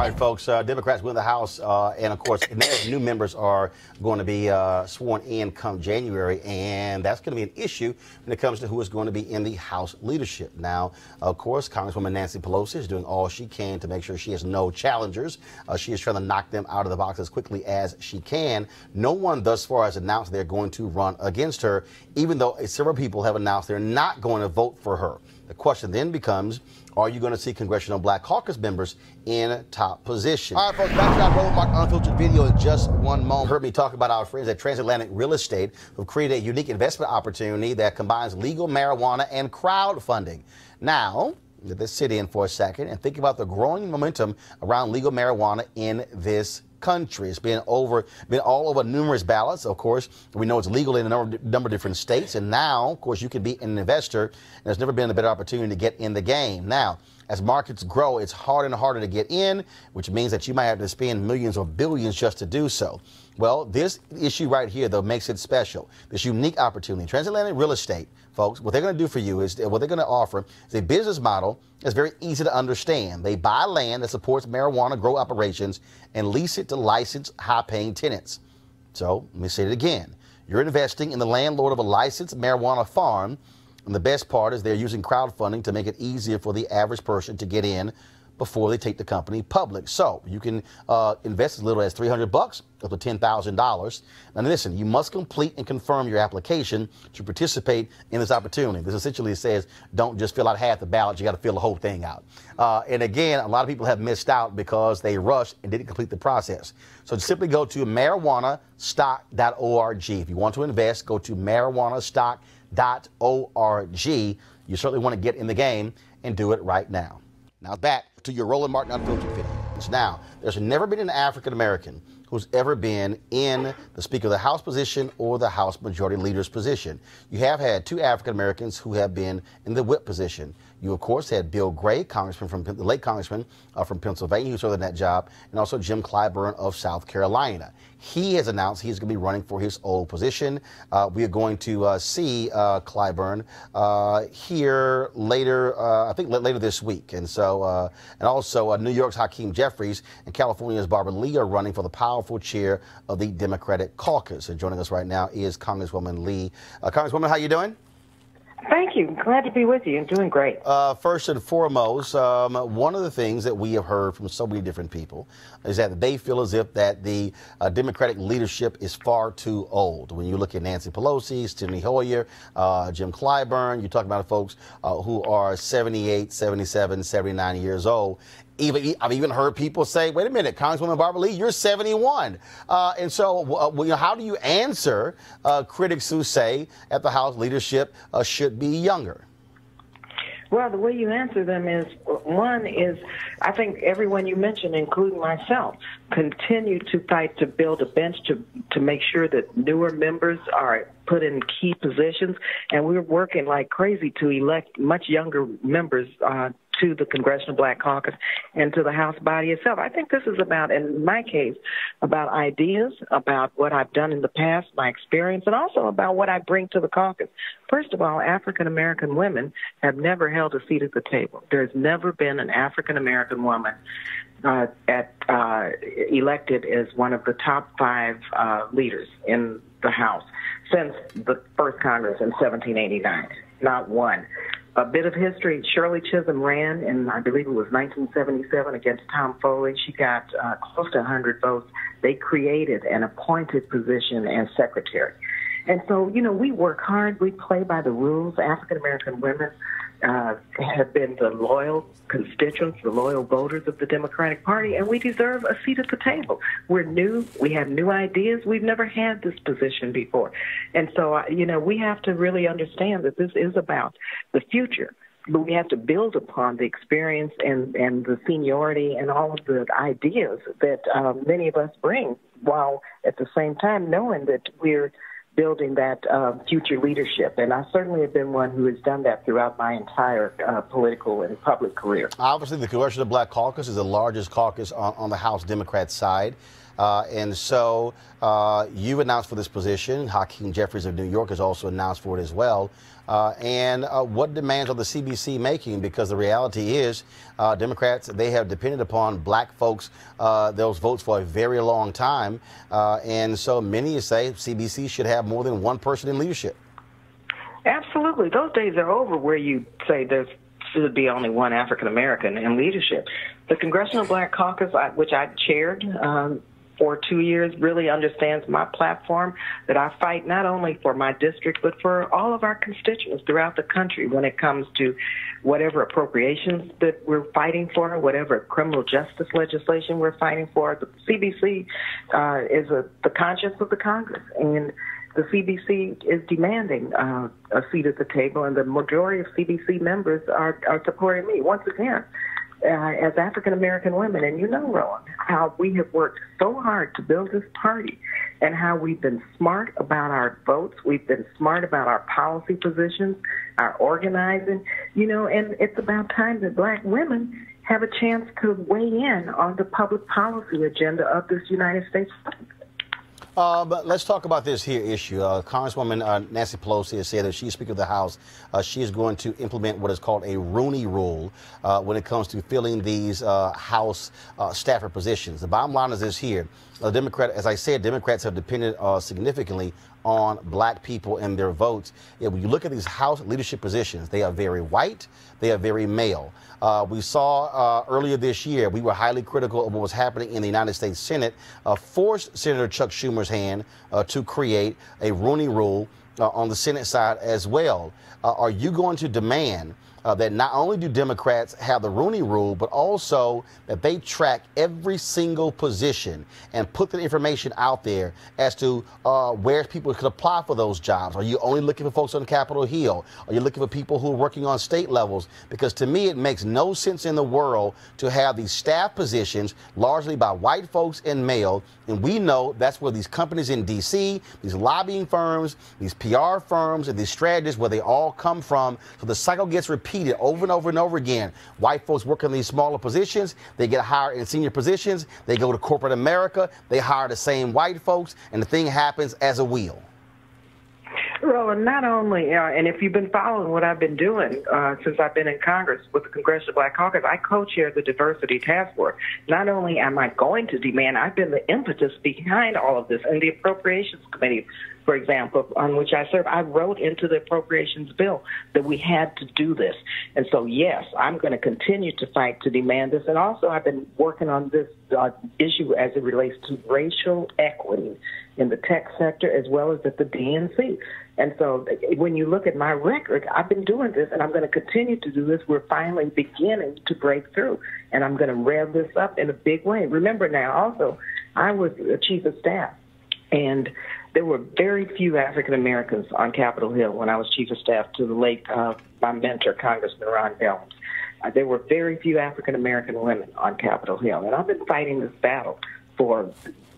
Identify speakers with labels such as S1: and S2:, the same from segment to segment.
S1: All right, folks, Democrats win the House, and of course, new members are going to be sworn in come January, and that's going to be an issue when it comes to who is going to be in the House leadership. Now, of course, Congresswoman Nancy Pelosi is doing all she can to make sure she has no challengers. She is trying to knock them out of the box as quickly as she can. No one thus far has announced they're going to run against her, even though several people have announced they're not going to vote for her. The question then becomes, are you going to see Congressional Black Caucus members in top position? All right, folks, back to our Roland Martin Unfiltered video in just one moment. You heard me talk about our friends at Transatlantic Real Estate, who've created a unique investment opportunity that combines legal marijuana and crowdfunding. Now, let this sit in for a second and think about the growing momentum around legal marijuana in this country. It's been all over numerous ballots. Of course, we know it's legal in a number of different states, and now, of course, you can be an investor, and there's never been a better opportunity to get in the game. Now, as markets grow, it's harder and harder to get in, which means that you might have to spend millions or billions just to do so. Well, this issue right here, though, makes it special. This unique opportunity. Transatlantic Real Estate, folks, what they're going to do for you is, what they're going to offer is a business model that's very easy to understand. They buy land that supports marijuana grow operations and lease it to licensed, high-paying tenants. So, let me say it again. You're investing in the landlord of a licensed marijuana farm, and the best part is they're using crowdfunding to make it easier for the average person to get in before they take the company public. So you can invest as little as $300 up to $10,000. Now listen, you must complete and confirm your application to participate in this opportunity. This essentially says don't just fill out half the ballot, you got to fill the whole thing out. And again, a lot of people have missed out because they rushed and didn't complete the process. So simply go to marijuanastock.org. If you want to invest, go to marijuanastock.org. You certainly want to get in the game and do it right now. Now back to your Roland Martin Unfiltered video. Now, there's never been an African American who's ever been in the Speaker of the House position or the House Majority Leader's position. You have had two African Americans who have been in the whip position. You, of course, had Bill Gray, the late congressman from Pennsylvania, who served in that job, and also Jim Clyburn of South Carolina. He has announced he's going to be running for his old position. We are going to see Clyburn here later, I think later this week. And so, and also New York's Hakeem Jeffries and California's Barbara Lee are running for the powerful chair of the Democratic caucus. And joining us right now is Congresswoman Lee. Congresswoman, how you doing?
S2: Thank you. Glad to be with you. I'm doing great.
S1: First and foremost, one of the things that we have heard from so many different people is that they feel as if that the Democratic leadership is far too old. When you look at Nancy Pelosi, Steny Hoyer, Jim Clyburn, you talk about folks who are 78, 77, 79 years old. I've even heard people say, wait a minute, Congresswoman Barbara Lee, you're 71. And so how do you answer critics who say that the House leadership should be younger?
S2: Well, the way you answer them is, one is, I think everyone you mentioned, including myself, continue to fight to build a bench to make sure that newer members are put in key positions. And we're working like crazy to elect much younger members to the Congressional Black Caucus and to the House body itself. I think this is about, in my case, about ideas, about what I've done in the past, my experience, and also about what I bring to the caucus. First of all, African-American women have never held a seat at the table. There's never been an African-American woman elected as one of the top 5 leaders in the House since the first Congress in 1789. Not one. A bit of history, Shirley Chisholm ran in, I believe it was 1977, against Tom Foley. She got close to 100 votes. They created an appointed position as secretary. And so, you know, we work hard. We play by the rules. African-American women have been the loyal constituents, the loyal voters of the Democratic Party, and we deserve a seat at the table. We're new. We have new ideas. We've never had this position before. And so, you know, we have to really understand that this is about the future. But we have to build upon the experience and the seniority and all of the ideas that many of us bring, while at the same time knowing that we're building that future leadership. And I certainly have been one who has done that throughout my entire political and public career.
S1: Obviously, the Congressional Black Caucus is the largest caucus on the House Democrat side. And so you announced for this position. Hakeem Jeffries of New York has also announced for it as well. And what demands are the CBC making? Because the reality is Democrats, they have depended upon black folks, those votes for a very long time. And so many say CBC should have more than one person in leadership.
S2: Absolutely. Those days are over where you say there should be only one African American in leadership. The Congressional Black Caucus, which I chaired for 2 years, really understands my platform, that I fight not only for my district, but for all of our constituents throughout the country when it comes to whatever appropriations that we're fighting for, whatever criminal justice legislation we're fighting for. The CBC is the conscience of the Congress, and the CBC is demanding a seat at the table, and the majority of CBC members are supporting me. Once again, as African-American women, and you know, Roland, how we have worked so hard to build this party and how we've been smart about our votes, we've been smart about our policy positions, our organizing, you know, and it's about time that black women have a chance to weigh in on the public policy agenda of this United States.
S1: But let's talk about this here issue. Congresswoman Nancy Pelosi has said that she's Speaker of the House. She is going to implement what is called a Rooney Rule when it comes to filling these House staffer positions. The bottom line is this here. As I said, Democrats have depended significantly on black people and their votes. When you look at these House leadership positions, they are very white, they are very male. We saw earlier this year, we were highly critical of what was happening in the United States Senate, forced Senator Chuck Schumer's hand to create a Rooney Rule on the Senate side as well. Are you going to demand that not only do Democrats have the Rooney Rule, but also that they track every single position and put the information out there as to where people could apply for those jobs? Are you only looking for folks on Capitol Hill? Are you looking for people who are working on state levels? Because to me, it makes no sense in the world to have these staff positions largely by white folks and male. And we know that's where these companies in D.C., these lobbying firms, these PR firms, and these strategists, where they all come from. So the cycle gets repeated over and over and over again. White folks work in these smaller positions. They get hired in senior positions. They go to corporate America. They hire the same white folks, and the thing happens as a wheel.
S2: Well, not only, and if you've been following what I've been doing since I've been in Congress with the Congressional Black Caucus, I co-chair the Diversity Task Force. Not only am I going to demand, I've been the impetus behind all of this. And the Appropriations Committee, for example, on which I serve, I wrote into the appropriations bill that we had to do this. And so, yes, I'm going to continue to fight to demand this. And also, I've been working on this issue as it relates to racial equity in the tech sector as well as at the DNC. And so when you look at my record, I've been doing this, and I'm going to continue to do this. We're finally beginning to break through, and I'm going to rev this up in a big way. Remember now, also, I was a chief of staff, and there were very few African Americans on Capitol Hill when I was chief of staff to the late my mentor, Congressman Ron Helms. There were very few African American women on Capitol Hill, and I've been fighting this battle for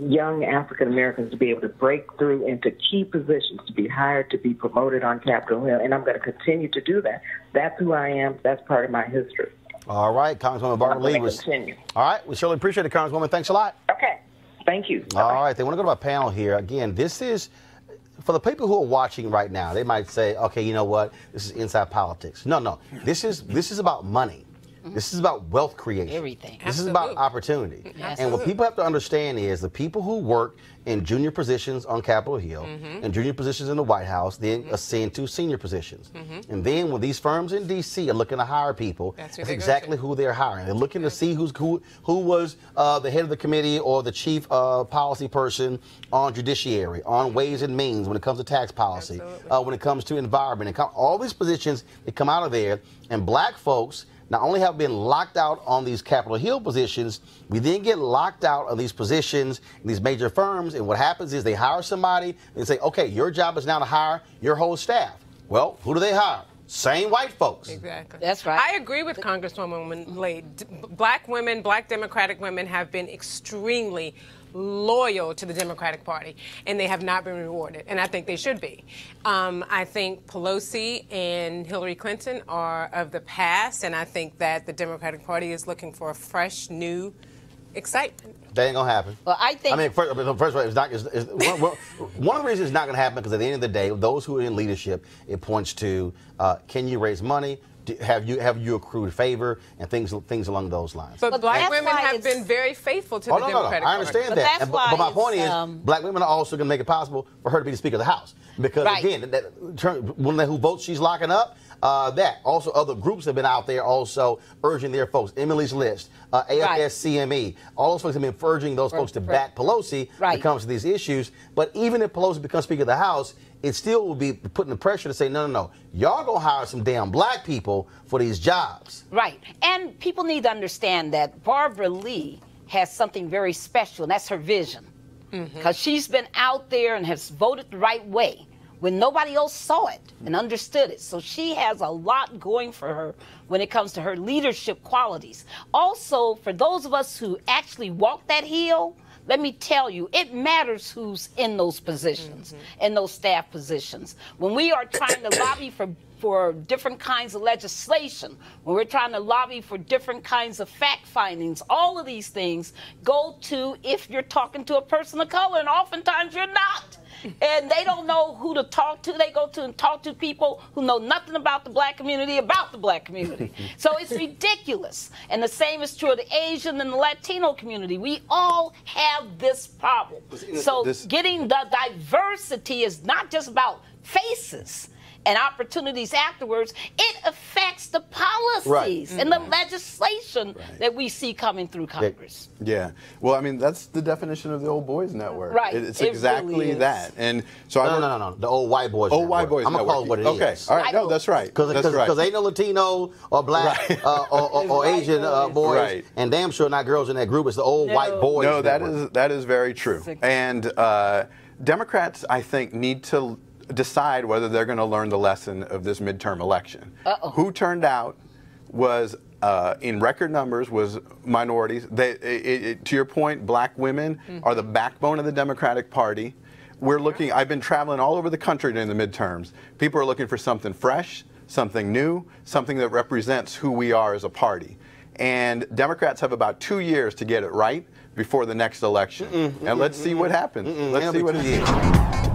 S2: young African Americans to be able to break through into key positions, to be hired, to be promoted on Capitol Hill, and I'm going to continue to do that. That's who I am. That's part of my history.
S1: All right, Congresswoman Barbara Lee. All right, we surely appreciate it, Congresswoman. Thanks a lot.
S2: Okay, thank you.
S1: All right, they want to go to my panel here. Again, this is, for the people who are watching right now, they might say, okay, you know what, this is inside politics. No, this is about money. This is about wealth creation.
S3: Everything.
S1: This is about opportunity. And what people have to understand is the people who work in junior positions on Capitol Hill and junior positions in the White House then ascend to senior positions. And then when these firms in D.C. are looking to hire people, that's exactly who they're hiring. They're looking to see who was the head of the committee or the chief policy person on judiciary, on ways and means when it comes to tax policy, when it comes to environment. All these positions that come out of there, and black folks not only have been locked out on these Capitol Hill positions, we then get locked out of these positions in these major firms, and what happens is they hire somebody and say, okay, your job is now to hire your whole staff. Well, who do they hire? Same white folks.
S3: Exactly. That's right.
S4: I agree with Congresswoman Lee. Black women, black Democratic women have been extremely loyal to the Democratic Party, and they have not been rewarded, and I think they should be. I think Pelosi and Hillary Clinton are of the past, and I think that the Democratic Party is looking for a fresh, new excitement.
S1: That ain't gonna happen.
S3: Well, I think.
S1: I mean, first of all, it's not. One of the reasons it's not gonna happen because at the end of the day, those who are in leadership, it points to can you raise money? Have you accrued favor and things along those lines.
S4: But black women have
S3: it's
S4: been very faithful to the Democratic Party.
S1: I understand
S3: But
S1: that.
S3: that's
S1: But my
S3: why
S1: point
S3: it's,
S1: is, black women are also going to make it possible for her to be the Speaker of the House. Because,
S3: Right.
S1: again, who votes she's locking up, that. Also, other groups have been out there also urging their folks. Emily's List, AFS-CME. All those folks have been urging those folks to back Pelosi when it comes to these issues. But even if Pelosi becomes Speaker of the House, it still will be putting the pressure to say, no. Y'all going to hire some damn black people for these jobs.
S3: Right. And people need to understand that Barbara Lee has something very special, and that's her vision. Because she's been out there and has voted the right way when nobody else saw it and understood it. So she has a lot going for her when it comes to her leadership qualities. Also, for those of us who actually walk that hill, let me tell you, it matters who's in those positions, in those staff positions. When we are trying to lobby for different kinds of legislation, when we're trying to lobby for different kinds of fact findings, all of these things go to if you're talking to a person of color, and oftentimes you're not. And they don't know who to talk to. They go to and talk to people who know nothing about the black community, So it's ridiculous. And the same is true of the Asian and the Latino community. We all have this problem. So getting the diversity is not just about faces and opportunities afterwards. It affects the policies and the legislation that we see coming through Congress.
S5: Yeah. Well, I mean, that's the definition of the old boys network.
S3: Right.
S5: It's exactly
S3: really
S5: that. And so
S1: No. The old white boys.
S5: Old white boys.
S1: I'm gonna call it what it is.
S5: Okay. All right. No, that's right.
S1: Because ain't no Latino or black or Asian boys,
S5: Right.
S1: and damn sure not girls in that group. It's the old white boys.
S5: No,
S1: network.
S5: that is very true. And Democrats, I think, need to decide whether they're going to learn the lesson of this midterm election. Who turned out was in record numbers was minorities. To your point, black women are the backbone of the Democratic Party. We're looking. I've been traveling all over the country during the midterms. People are looking for something fresh, something new, something that represents who we are as a party. And Democrats have about 2 years to get it right before the next election. And let's see what happens. Let's see what happens.